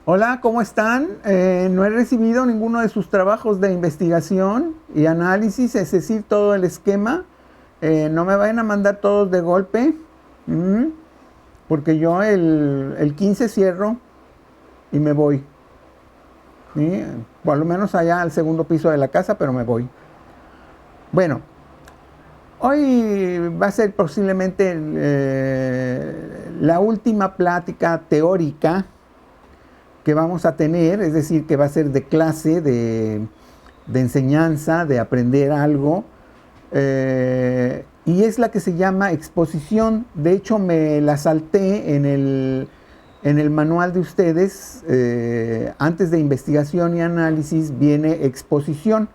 Hola, ¿cómo están? No he recibido ninguno de sus trabajos de investigación y análisis, es decir, todo el esquema. No me vayan a mandar todos de golpe, ¿m? Porque yo el 15 cierro y me voy, ¿sí? Por lo menos allá al segundo piso de la casa, pero me voy. Bueno, hoy va a ser posiblemente la última plática teórica que vamos a tener, es decir, que va a ser de clase, de enseñanza, de aprender algo, y es la que se llama exposición. De hecho, me la salté en el manual de ustedes. Antes de investigación y análisis viene exposición,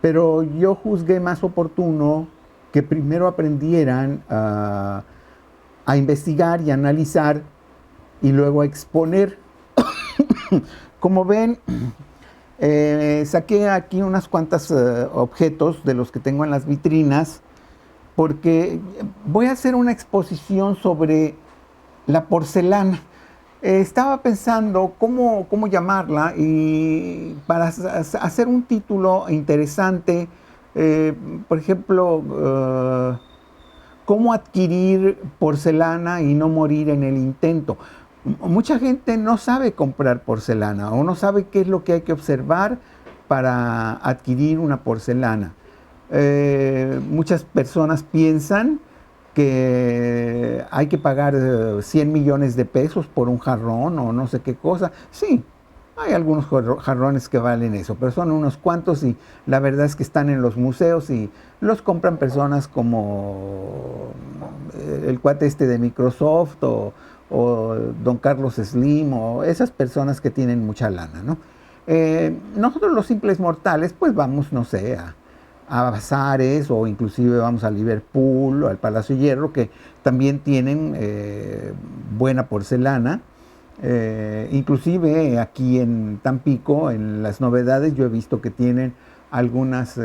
pero yo juzgué más oportuno que primero aprendieran a investigar y analizar y luego a exponer. Como ven, saqué aquí unas cuantas objetos de los que tengo en las vitrinas porque voy a hacer una exposición sobre la porcelana. Estaba pensando cómo llamarla y para hacer un título interesante, eh, por ejemplo, cómo adquirir porcelana y no morir en el intento. Mucha gente no sabe comprar porcelana o no sabe qué es lo que hay que observar para adquirir una porcelana. Muchas personas piensan que hay que pagar 100 millones de pesos por un jarrón o no sé qué cosa. Sí, hay algunos jarrones que valen eso, pero son unos cuantos y la verdad es que están en los museos y los compran personas como el cuate este de Microsoft o don Carlos Slim o esas personas que tienen mucha lana, ¿no? Nosotros los simples mortales pues vamos, no sé, a bazares o inclusive vamos a Liverpool o al Palacio Hierro que también tienen buena porcelana. Inclusive aquí en Tampico, en las novedades, yo he visto que tienen algunos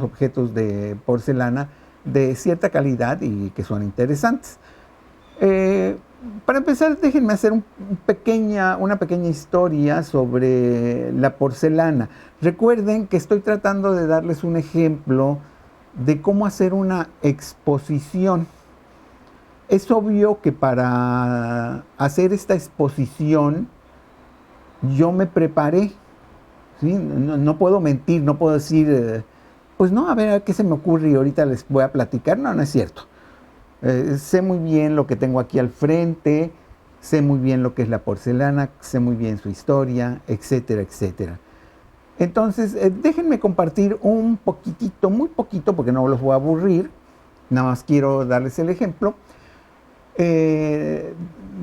objetos de porcelana de cierta calidad y que son interesantes. Eh, para empezar, déjenme hacer una pequeña historia sobre la porcelana. Recuerden que estoy tratando de darles un ejemplo de cómo hacer una exposición. Es obvio que para hacer esta exposición yo me preparé, ¿sí? No puedo mentir, no puedo decir, pues no, a ver qué se me ocurre y ahorita les voy a platicar. No, no es cierto. Sé muy bien lo que tengo aquí al frente, sé muy bien lo que es la porcelana, sé muy bien su historia, etcétera, etcétera. Entonces, déjenme compartir un poquitito, muy poquito, porque no los voy a aburrir, nada más quiero darles el ejemplo eh,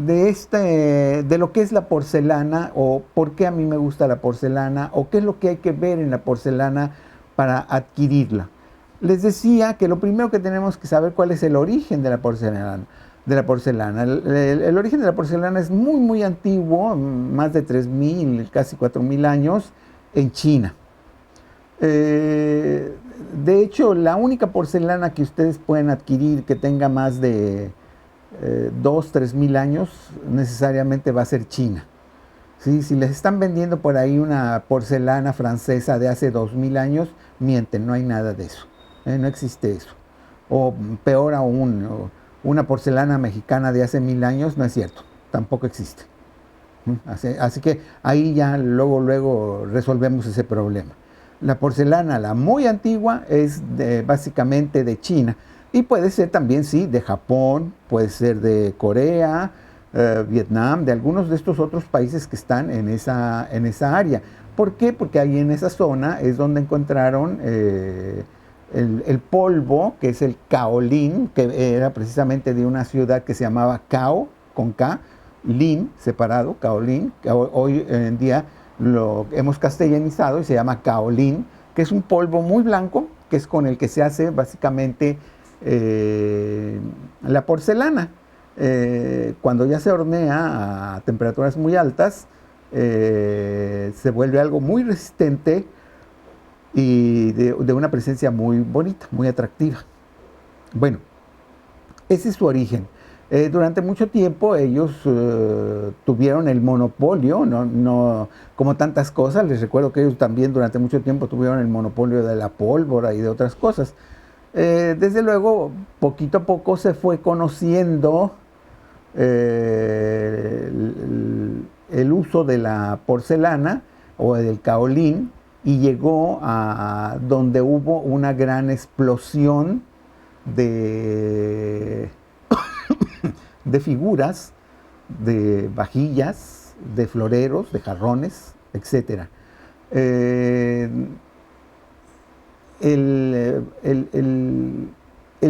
de lo que es la porcelana o por qué a mí me gusta la porcelana o qué es lo que hay que ver en la porcelana para adquirirla. Les decía que lo primero que tenemos que saber cuál es el origen de la porcelana. El origen de la porcelana es muy, muy antiguo, más de 3.000, casi 4.000 años, en China. Eh, de hecho, la única porcelana que ustedes pueden adquirir que tenga más de 2, 3.000 años, necesariamente va a ser China. ¿Sí? Si les están vendiendo por ahí una porcelana francesa de hace 2.000 años, mienten, no hay nada de eso. No existe eso. O peor aún, una porcelana mexicana de hace 1.000 años, no es cierto, tampoco existe. Así que ahí ya luego resolvemos ese problema. La porcelana, la muy antigua, es básicamente de China. Y puede ser también, sí, de Japón, puede ser de Corea, Vietnam, de algunos de estos otros países que están en esa área. ¿Por qué? Porque ahí en esa zona es donde encontraron el polvo, que es el kaolín, que era precisamente de una ciudad que se llamaba Cao, con K, Lin, separado, kaolín, que hoy en día lo hemos castellanizado y se llama kaolín, que es un polvo muy blanco, que es con el que se hace básicamente la porcelana. Cuando ya se hornea a temperaturas muy altas, se vuelve algo muy resistente y de una presencia muy bonita, muy atractiva. Bueno, ese es su origen. Durante mucho tiempo ellos tuvieron el monopolio, no como tantas cosas. Les recuerdo que ellos también durante mucho tiempo tuvieron el monopolio de la pólvora y de otras cosas. Desde luego, poquito a poco se fue conociendo el uso de la porcelana o del kaolín, y llegó a donde hubo una gran explosión de figuras, de vajillas, de floreros, de jarrones, etc. El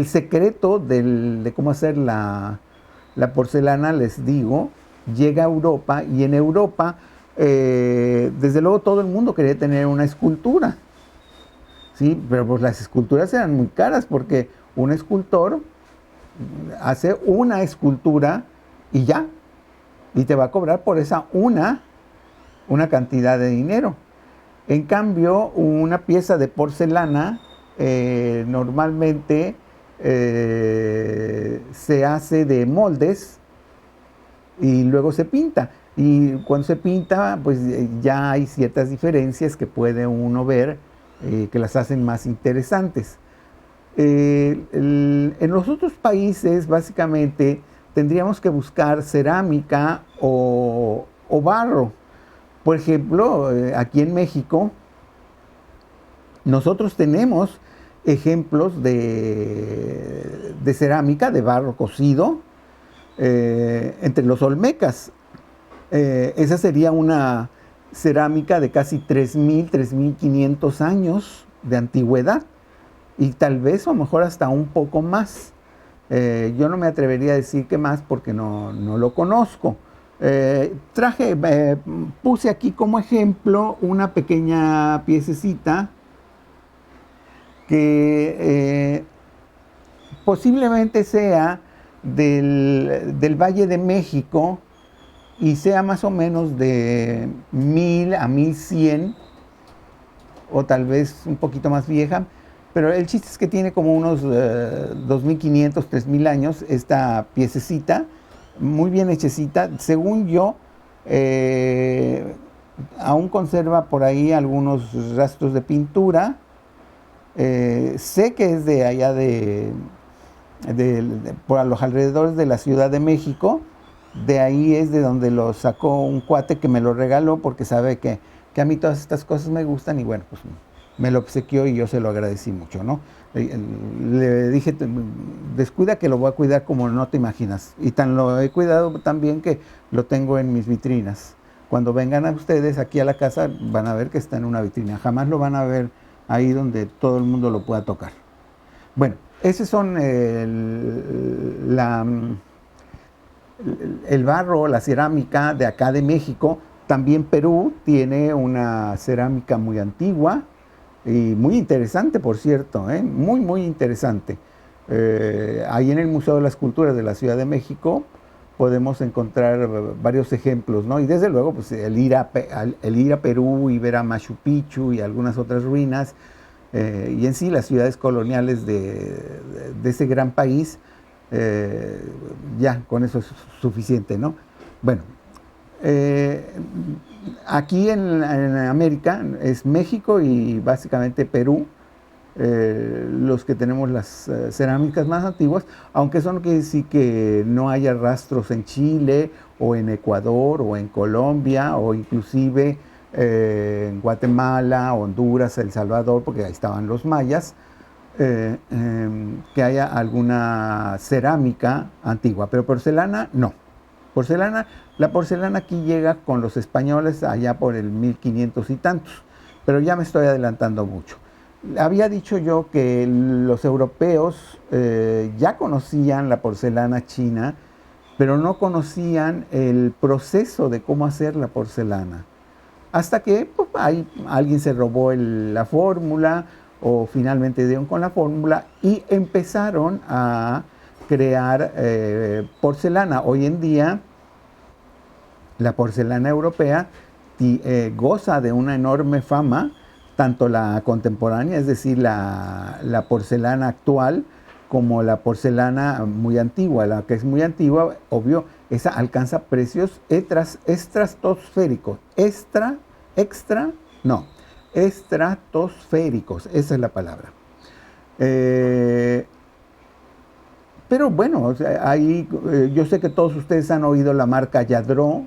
secreto de cómo hacer la porcelana, les digo, llega a Europa, y en Europa, desde luego, todo el mundo quería tener una escultura, ¿sí? Pero pues las esculturas eran muy caras, porque un escultor hace una escultura y ya, y te va a cobrar por esa una cantidad de dinero. En cambio, una pieza de porcelana normalmente se hace de moldes y luego se pinta. Y cuando se pinta, pues ya hay ciertas diferencias que puede uno ver que las hacen más interesantes. En los otros países, básicamente, tendríamos que buscar cerámica o barro. Por ejemplo, aquí en México, nosotros tenemos ejemplos de cerámica, de barro cocido, entre los olmecas. Esa sería una cerámica de casi 3.000, 3.500 años de antigüedad, y tal vez, o mejor, hasta un poco más. Yo no me atrevería a decir que más, porque no lo conozco. Puse aquí como ejemplo una pequeña piececita que posiblemente sea del Valle de México, y sea más o menos de 1000 a 1100, o tal vez un poquito más vieja, pero el chiste es que tiene como unos 2500, 3000 años esta piececita, muy bien hechecita. Según yo, aún conserva por ahí algunos rastros de pintura. Sé que es de allá por los alrededores de la Ciudad de México. De ahí es de donde lo sacó un cuate que me lo regaló, porque sabe que a mí todas estas cosas me gustan, y bueno, pues me lo obsequió y yo se lo agradecí mucho, ¿no? Le dije, descuida que lo voy a cuidar como no te imaginas. Y tan lo he cuidado también que lo tengo en mis vitrinas. Cuando vengan a ustedes aquí a la casa, van a ver que está en una vitrina. Jamás lo van a ver ahí donde todo el mundo lo pueda tocar. Bueno, esos son el barro, la cerámica de acá de México. También Perú tiene una cerámica muy antigua y muy interesante, por cierto, muy, muy interesante. Ahí en el Museo de las Culturas de la Ciudad de México podemos encontrar varios ejemplos, ¿no? Y desde luego, pues el ir a Perú y ver a Machu Picchu y algunas otras ruinas, y en sí las ciudades coloniales de ese gran país, ya con eso es suficiente, ¿no? Bueno, aquí en América es México y básicamente Perú los que tenemos las cerámicas más antiguas, aunque eso no quiere decir que no haya rastros en Chile o en Ecuador o en Colombia o inclusive en Guatemala, Honduras, El Salvador, porque ahí estaban los mayas, que haya alguna cerámica antigua, pero porcelana no. La porcelana aquí llega con los españoles allá por el 1500 y tantos, pero ya me estoy adelantando mucho. Había dicho yo que los europeos ya conocían la porcelana china, pero no conocían el proceso de cómo hacer la porcelana. Hasta que pues, alguien se robó la fórmula, o finalmente dieron con la fórmula y empezaron a crear porcelana. Hoy en día la porcelana europea goza de una enorme fama, tanto la contemporánea, es decir, la porcelana actual, como la porcelana muy antigua. La que es muy antigua, obvio, esa alcanza precios estratosféricos. Estratosféricos, esa es la palabra. Pero bueno, o sea, yo sé que todos ustedes han oído la marca Lladró,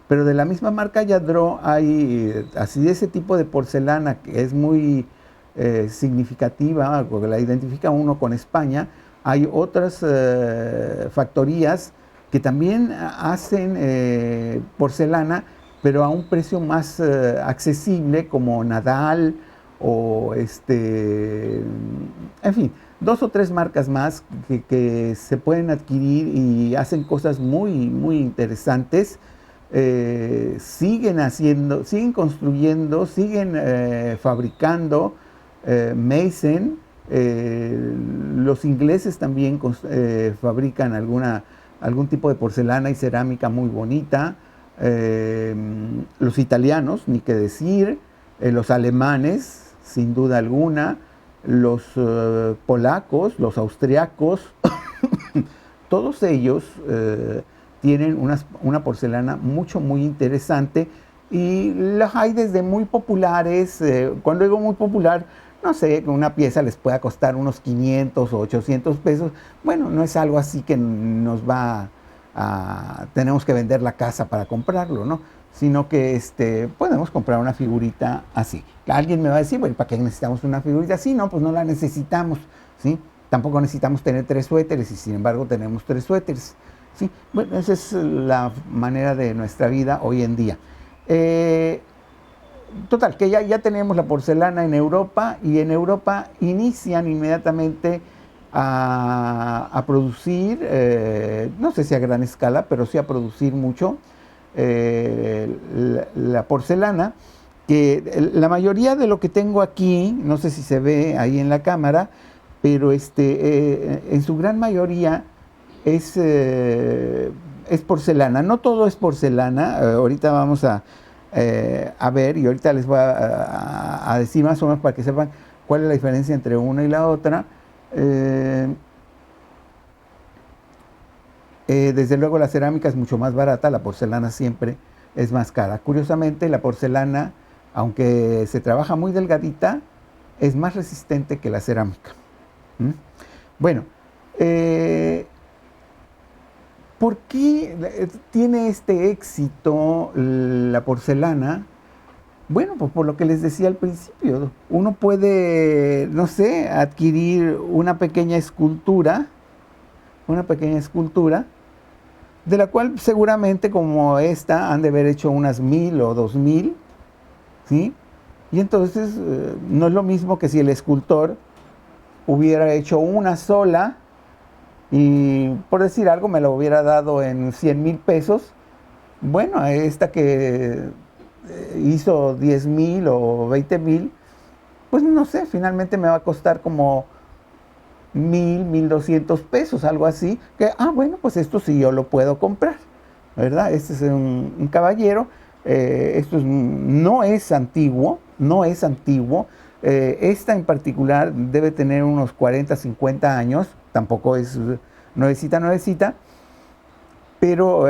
pero de la misma marca Lladró hay así de ese tipo de porcelana que es muy significativa, porque la identifica uno con España. Hay otras factorías que también hacen porcelana, pero a un precio más accesible, como Nadal o en fin, 2 o 3 marcas más que se pueden adquirir y hacen cosas muy, muy interesantes. Siguen construyendo, siguen fabricando. Meissen, los ingleses también fabrican algún tipo de porcelana y cerámica muy bonita. Los italianos, ni qué decir. Los alemanes, sin duda alguna. Los polacos, los austriacos, todos ellos tienen una porcelana muy interesante, y las hay desde muy populares. Cuando digo muy popular, no sé, que una pieza les pueda costar unos 500 o 800 pesos. Bueno, no es algo así que tenemos que vender la casa para comprarlo, ¿no? Sino que podemos comprar una figurita así. Alguien me va a decir, bueno, ¿para qué necesitamos una figurita así? No, pues no la necesitamos, ¿sí? Tampoco necesitamos tener 3 suéteres, y sin embargo tenemos 3 suéteres, ¿sí? Bueno, esa es la manera de nuestra vida hoy en día. Total, que ya tenemos la porcelana en Europa, y en Europa inician inmediatamente a producir, no sé si a gran escala, pero sí a producir mucho la porcelana, que la mayoría de lo que tengo aquí, no sé si se ve ahí en la cámara, pero en su gran mayoría es porcelana. No todo es porcelana. Ahorita vamos a ver, y ahorita les voy a decir más o menos para que sepan cuál es la diferencia entre una y la otra. Desde luego la cerámica es mucho más barata, la porcelana siempre es más cara. Curiosamente, la porcelana, aunque se trabaja muy delgadita, es más resistente que la cerámica. Bueno, ¿por qué tiene este éxito la porcelana? Bueno, pues por lo que les decía al principio, uno puede, no sé, adquirir una pequeña escultura, de la cual seguramente, como esta, han de haber hecho unas 1000 o 2000, ¿sí? Y entonces no es lo mismo que si el escultor hubiera hecho una sola, y por decir algo me lo hubiera dado en 100,000 pesos. Bueno, esta que hizo 10,000 o 20,000, pues no sé, finalmente me va a costar como 1,200 pesos, algo así, que, bueno, pues esto sí yo lo puedo comprar, ¿verdad? Este es un caballero. Esto no es antiguo. Esta en particular debe tener unos 40, 50 años, tampoco es nuevecita, pero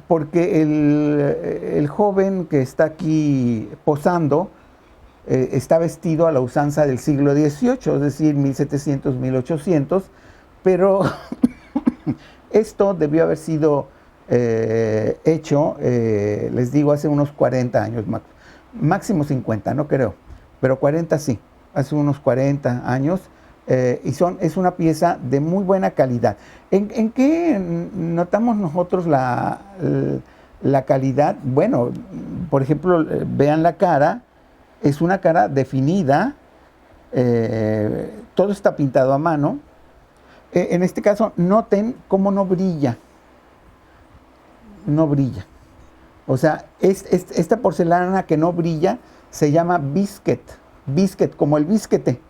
porque el joven que está aquí posando está vestido a la usanza del siglo XVIII, es decir, 1700, 1800, pero esto debió haber sido hecho, les digo, hace unos 40 años, máximo 50, no creo, pero 40 sí, hace unos 40 años, y es una pieza de muy buena calidad. ¿En qué notamos nosotros la calidad? Bueno, por ejemplo, vean la cara. Es una cara definida, todo está pintado a mano. En este caso, noten cómo no brilla. O sea, esta porcelana que no brilla se llama biscuit, como el bisquete,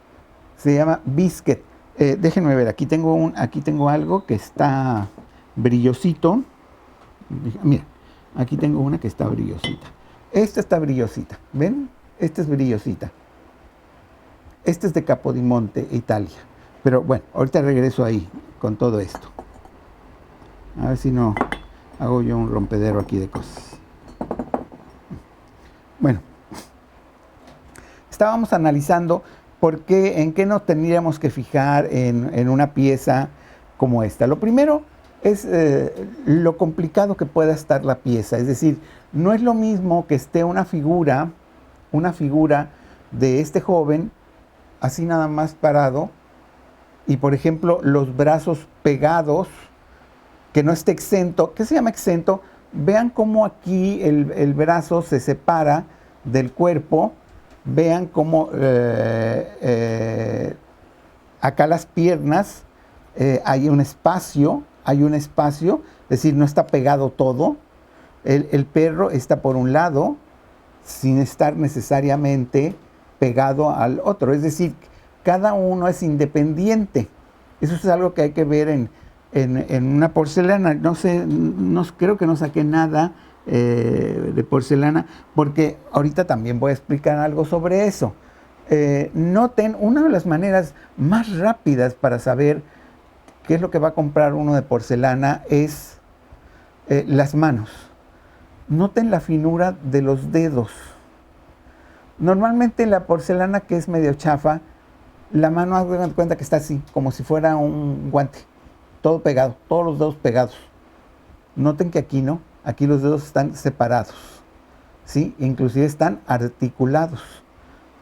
se llama biscuit. Déjenme ver, aquí tengo algo que está brillosito. Mira, aquí tengo una que está brillosita. Esta está brillosita, ¿ven? Esta es brillosita. Esta es de Capodimonte, Italia. Pero bueno, ahorita regreso ahí con todo esto. A ver si no hago yo un rompedero aquí de cosas. Bueno, estábamos analizando en qué nos tendríamos que fijar en una pieza como esta. Lo primero es lo complicado que pueda estar la pieza. Es decir, no es lo mismo que esté una figura de este joven así nada más parado y, por ejemplo, los brazos pegados, que no esté exento. ¿Qué se llama exento? Vean cómo aquí el brazo se separa del cuerpo. Vean cómo acá las piernas hay un espacio, es decir, no está pegado todo. El perro está por un lado, sin estar necesariamente pegado al otro. Es decir, cada uno es independiente. Eso es algo que hay que ver en una porcelana. No sé, creo que no saqué nada de porcelana, porque ahorita también voy a explicar algo sobre eso. Noten, una de las maneras más rápidas para saber qué es lo que va a comprar uno de porcelana es las manos. Noten la finura de los dedos. Normalmente la porcelana que es medio chafa, la mano, hagan cuenta que está así, como si fuera un guante, todo pegado, todos los dedos pegados. Noten que aquí no, aquí los dedos están separados, ¿sí? Inclusive están articulados,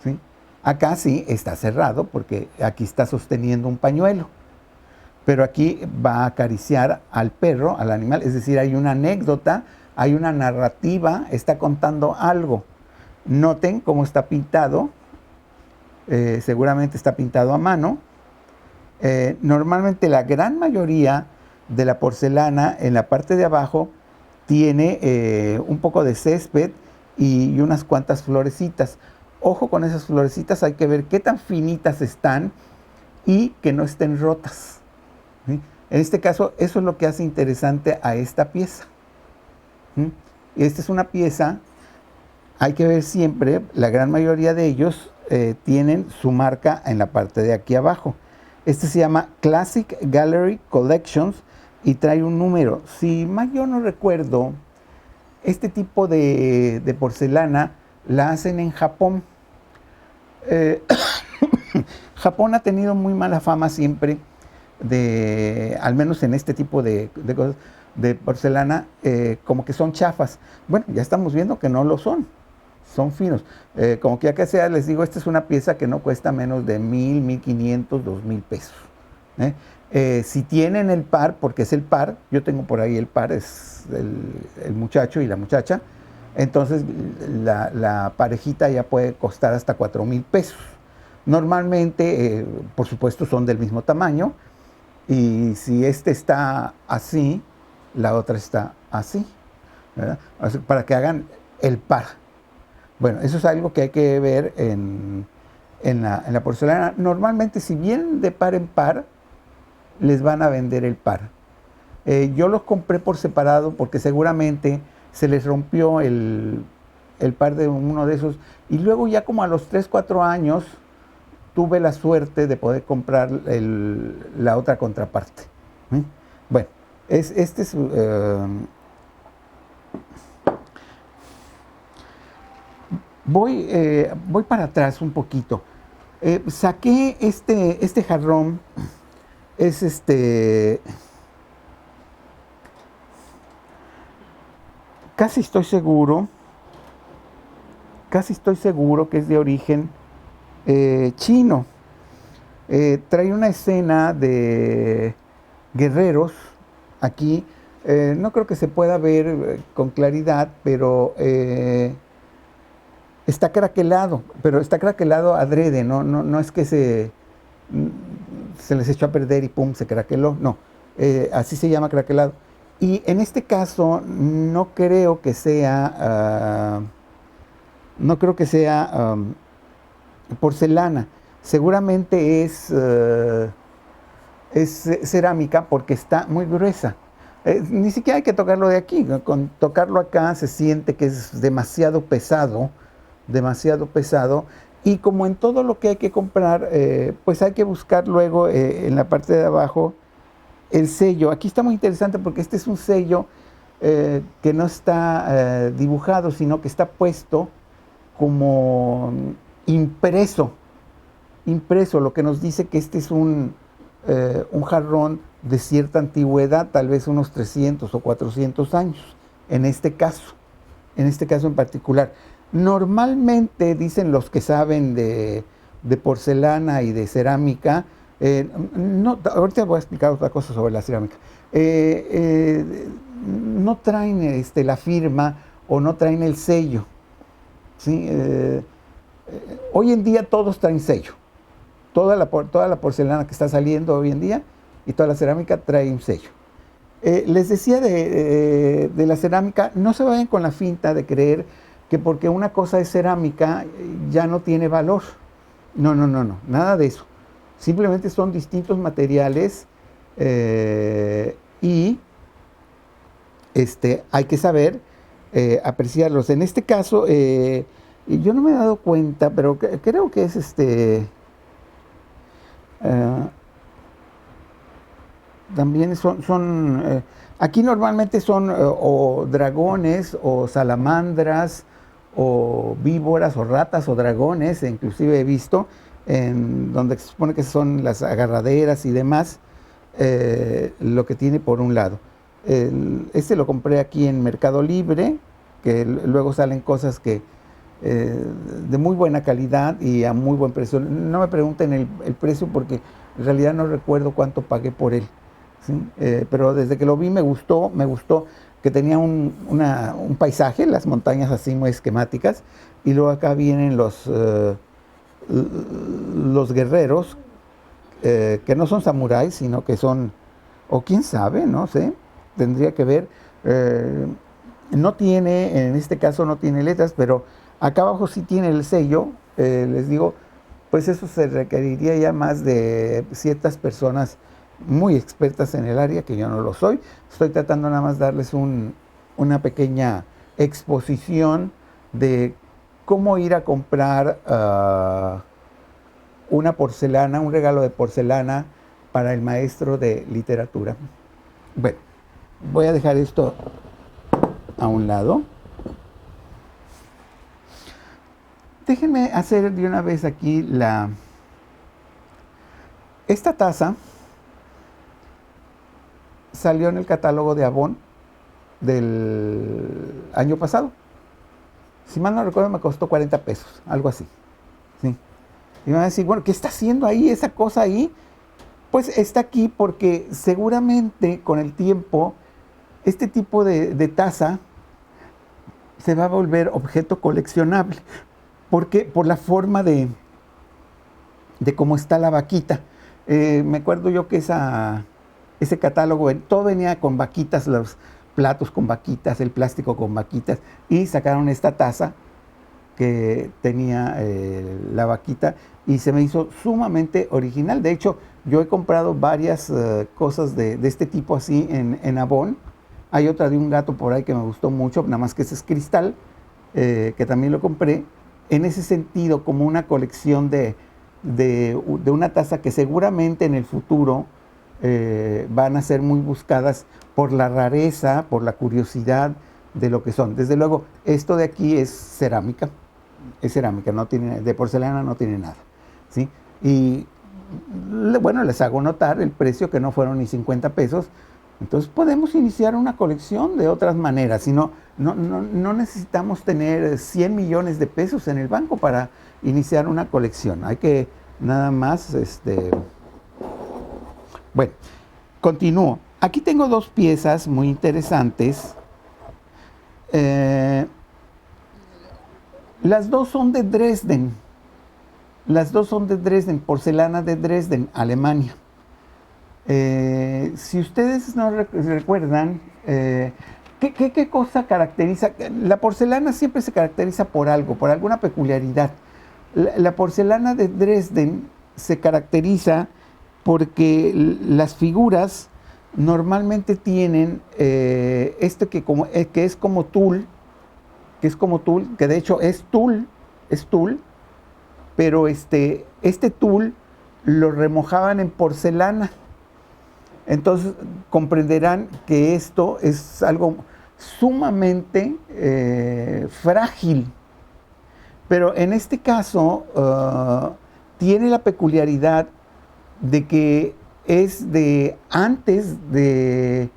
¿sí? Acá sí está cerrado porque aquí está sosteniendo un pañuelo, pero aquí va a acariciar al perro, al animal, es decir, hay una anécdota, hay una narrativa, está contando algo. Noten cómo está pintado, seguramente está pintado a mano. Normalmente la gran mayoría de la porcelana en la parte de abajo tiene un poco de césped y unas cuantas florecitas. Ojo con esas florecitas, hay que ver qué tan finitas están y que no estén rotas, ¿sí? En este caso, eso es lo que hace interesante a esta pieza. Esta es una pieza, hay que ver siempre, la gran mayoría de ellos tienen su marca en la parte de aquí abajo. Este se llama Classic Gallery Collections y trae un número. Si mal yo no recuerdo, este tipo de porcelana la hacen en Japón. Japón ha tenido muy mala fama siempre, al menos en este tipo de cosas, de porcelana, como que son chafas. Bueno, ya estamos viendo que no lo son. Son finos. Como que acá sea, les digo, esta es una pieza que no cuesta menos de 1,000, 1,500, 2,000 pesos. Si tienen el par, porque es el par, yo tengo por ahí el par, es el muchacho y la muchacha, entonces la parejita ya puede costar hasta 4,000 pesos. Normalmente, por supuesto, son del mismo tamaño, y si este está así, la otra está así, ¿verdad? Así, para que hagan el par. Bueno, eso es algo que hay que ver en la porcelana. Normalmente, si vienen de par en par, les van a vender el par. Yo los compré por separado porque seguramente se les rompió el par de uno de esos. Y luego ya como a los 3, 4 años, tuve la suerte de poder comprar la otra contraparte. Bueno, este es... Voy para atrás un poquito. Saqué este jarrón, es casi estoy seguro que es de origen chino. Trae una escena de guerreros aquí. No creo que se pueda ver con claridad, pero... está craquelado, pero está craquelado adrede, no es que se les echó a perder y pum, se craqueló, no, así se llama craquelado. Y en este caso no creo que sea porcelana, seguramente es cerámica porque está muy gruesa. Ni siquiera hay que tocarlo de aquí, con tocarlo acá se siente que es demasiado pesado, Y como en todo lo que hay que comprar, pues hay que buscar luego en la parte de abajo el sello. Aquí está muy interesante porque este es un sello que no está dibujado, sino que está puesto como impreso, lo que nos dice que este es un jarrón de cierta antigüedad, tal vez unos 300 o 400 años, en este caso en particular. Normalmente, dicen los que saben de porcelana y de cerámica, no, ahorita voy a explicar otra cosa sobre la cerámica, no traen la firma o no traen el sello, ¿sí? Hoy en día todos traen sello. Toda la porcelana que está saliendo hoy en día y toda la cerámica trae un sello. Les decía de la cerámica, no se vayan con la finta de creer que porque una cosa es cerámica ya no tiene valor. No, nada de eso. Simplemente son distintos materiales y hay que saber apreciarlos. En este caso, yo no me he dado cuenta, pero creo que es también son aquí normalmente son o dragones o salamandras o víboras o ratas o dragones, inclusive he visto en donde se supone que son las agarraderas y demás, lo que tiene por un lado. Lo compré aquí en Mercado Libre, que luego salen cosas que de muy buena calidad y a muy buen precio. No me pregunten el precio porque en realidad no recuerdo cuánto pagué por él, ¿sí? Pero desde que lo vi me gustó que tenía un paisaje, las montañas así muy esquemáticas, y luego acá vienen los guerreros, que no son samuráis, sino que son, o quién sabe, no sé, tendría que ver. No tiene, en este caso no tiene letras, pero acá abajo sí tiene el sello. Les digo, pues eso se requeriría ya más de ciertas personas muy expertas en el área, que yo no lo soy. Estoy tratando nada más darles una pequeña exposición de cómo ir a comprar una porcelana, un regalo de porcelana para el maestro de literatura. Bueno, voy a dejar esto a un lado. Déjenme hacer de una vez aquí esta taza salió en el catálogo de Avon del año pasado. Si mal no recuerdo, me costó 40 pesos, algo así, ¿sí? Y me van a decir, bueno, ¿qué está haciendo ahí esa cosa ahí? Pues está aquí porque seguramente con el tiempo este tipo de taza se va a volver objeto coleccionable. ¿Por qué? Por la forma de cómo está la vaquita. Me acuerdo yo que ese catálogo, todo venía con vaquitas, los platos con vaquitas, el plástico con vaquitas, y sacaron esta taza que tenía la vaquita y se me hizo sumamente original. De hecho, yo he comprado varias cosas de este tipo así en Avon. Hay otra de un gato por ahí que me gustó mucho, nada más que ese es cristal, que también lo compré. En ese sentido, como una colección de una taza que seguramente en el futuro van a ser muy buscadas por la rareza, por la curiosidad de lo que son. Desde luego, esto de aquí es cerámica, no tiene, de porcelana no tiene nada, ¿sí? Y bueno, les hago notar el precio, que no fueron ni 50 pesos. Entonces podemos iniciar una colección de otras maneras. Si no necesitamos tener 100 millones de pesos en el banco para iniciar una colección. Hay que nada más, Bueno, continúo. Aquí tengo dos piezas muy interesantes. Las dos son de Dresden. Porcelana de Dresden, Alemania. Si ustedes no recuerdan, ¿qué cosa caracteriza? La porcelana siempre se caracteriza por algo, por alguna peculiaridad. La porcelana de Dresden se caracteriza porque las figuras normalmente tienen que es como tul, que de hecho es tul, pero este tul lo remojaban en porcelana. Entonces comprenderán que esto es algo sumamente frágil. Pero en este caso tiene la peculiaridad de que es de antes de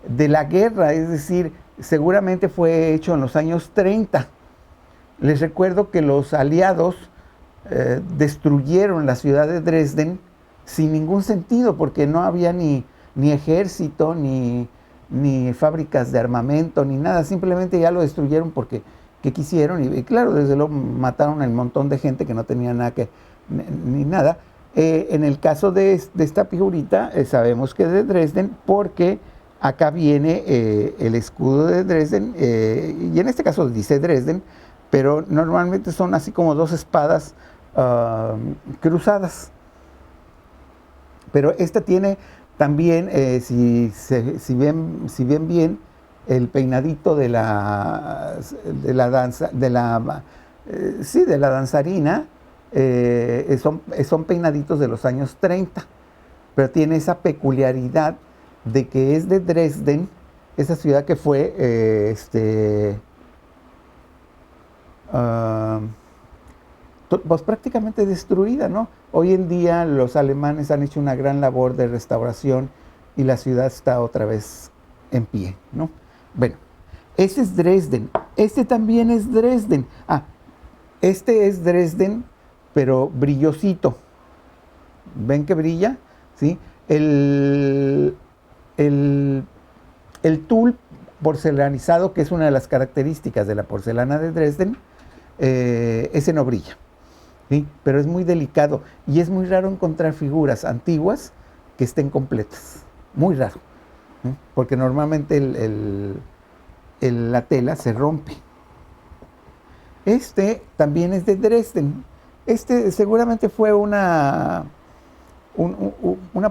la guerra, es decir, seguramente fue hecho en los años 30. Les recuerdo que los aliados destruyeron la ciudad de Dresden sin ningún sentido, porque no había ni ejército, ni fábricas de armamento, ni nada. Simplemente ya lo destruyeron porque quisieron. Y claro, desde luego mataron a un montón de gente que no tenía nada ni nada. En el caso de esta figurita, sabemos que es de Dresden porque acá viene el escudo de Dresden, y en este caso dice Dresden, pero normalmente son así como dos espadas cruzadas. Pero esta tiene también, si ven bien, el peinadito de la danzarina, son peinaditos de los años 30, pero tiene esa peculiaridad de que es de Dresden, esa ciudad que fue pues prácticamente destruida, ¿no? Hoy en día los alemanes han hecho una gran labor de restauración y la ciudad está otra vez en pie, ¿no? Bueno, este es Dresden, este también es Dresden. Este es Dresden, pero brillosito. ¿Ven que brilla? ¿Sí? El tul porcelanizado, que es una de las características de la porcelana de Dresden, ese no brilla, ¿sí? Pero es muy delicado y es muy raro encontrar figuras antiguas que estén completas. Muy raro, ¿sí? Porque normalmente la tela se rompe. Este también es de Dresden. Este seguramente fue una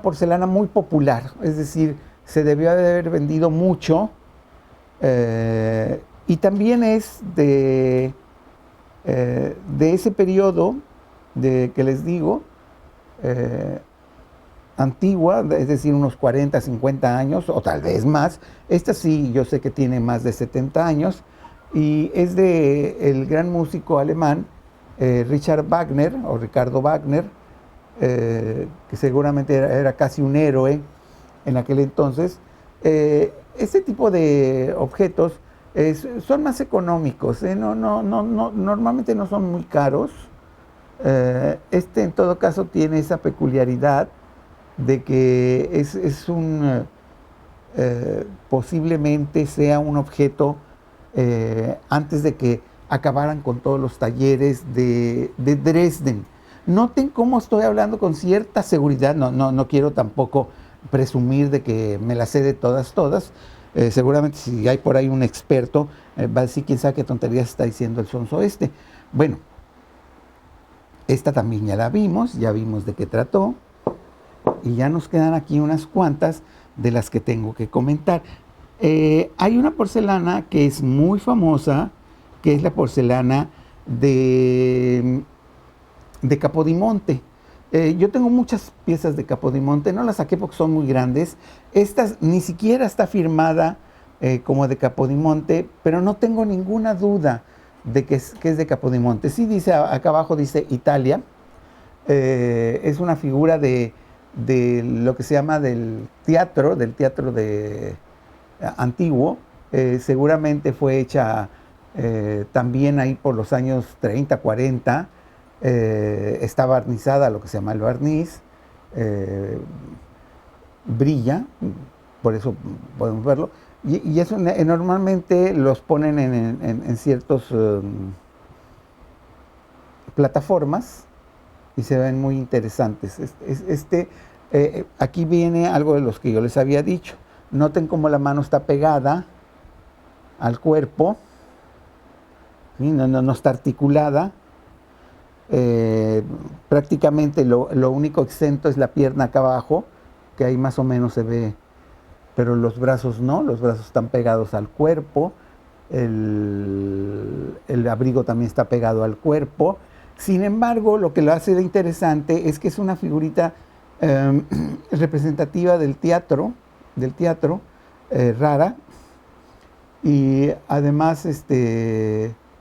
porcelana muy popular, es decir, se debió de haber vendido mucho, y también es de ese periodo que les digo, antigua, es decir, unos 40, 50 años, o tal vez más. Esta sí, yo sé que tiene más de 70 años, y es de el gran músico alemán Richard Wagner, o Ricardo Wagner, que seguramente era casi un héroe en aquel entonces. Este tipo de objetos son más económicos, normalmente no son muy caros. En todo caso tiene esa peculiaridad de que es un posiblemente sea un objeto antes de que acabaran con todos los talleres de Dresden. Noten cómo estoy hablando con cierta seguridad, no quiero tampoco presumir de que me la sé de todas. Seguramente si hay por ahí un experto, va a decir quién sabe qué tonterías está diciendo el sonso este. Bueno, esta también ya vimos de qué trató, y ya nos quedan aquí unas cuantas de las que tengo que comentar. Hay una porcelana que es muy famosa, que es la porcelana de Capodimonte. Yo tengo muchas piezas de Capodimonte, no las saqué porque son muy grandes. Esta ni siquiera está firmada como de Capodimonte, pero no tengo ninguna duda de que es de Capodimonte. Sí dice, acá abajo dice Italia. Es una figura de lo que se llama del teatro de antiguo. Seguramente fue hecha también ahí por los años 30, 40. Está barnizada, lo que se llama el barniz, brilla, por eso podemos verlo, y eso normalmente los ponen en ciertas plataformas y se ven muy interesantes. Aquí viene algo de los que yo les había dicho. Noten cómo la mano está pegada al cuerpo, ¿sí? No está articulada. Prácticamente lo único exento es la pierna acá abajo, que ahí más o menos se ve, pero los brazos no, los brazos están pegados al cuerpo, el abrigo también está pegado al cuerpo. Sin embargo, lo que lo hace interesante es que es una figurita representativa del teatro, rara, y además